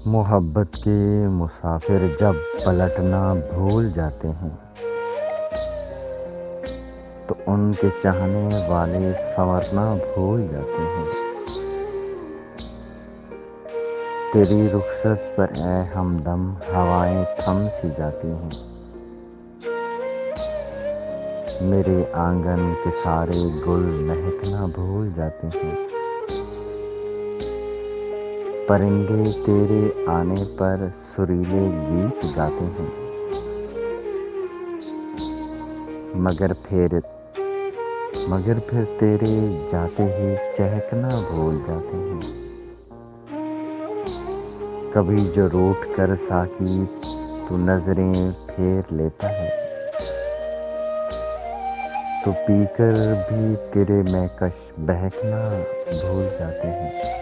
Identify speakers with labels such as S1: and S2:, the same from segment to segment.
S1: मोहब्बत के मुसाफिर जब पलटना भूल जाते हैं तो उनके चाहने वाले संवरना भूल जाते हैं। तेरी रुखसत पर ऐ हमदम हवाएं थम सी जाती हैं। मेरे आंगन के सारे गुल महकना भूल जाते हैं। परिंदे तेरे आने पर सुरीले गीत गाते हैं, मगर फिर तेरे जाते ही चहकना भूल जाते हैं। कभी जो रूठ कर साकी तू नजरें फेर लेता है, तो पीकर भी तेरे महकश बहकना भूल जाते हैं।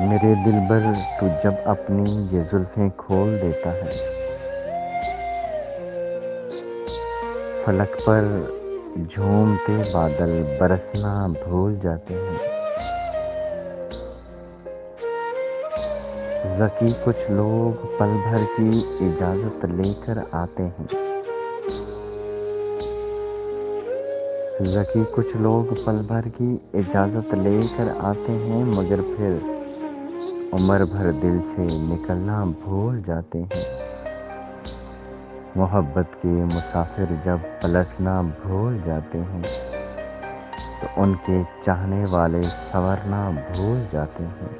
S1: मेरे दिलबर तू जब अपनी ये जुल्फें खोल देता है, फलक पर झूमते बादल बरसना भूल जाते हैं। ज़की कुछ लोग पल भर की इजाज़त लेकर आते हैं। ज़की कुछ लोग पल भर की इजाज़त लेकर आते हैं, मगर फिर उम्र भर दिल से निकलना भूल जाते हैं। मोहब्बत के मुसाफिर जब पलटना भूल जाते हैं तो उनके चाहने वाले संवरना भूल जाते हैं।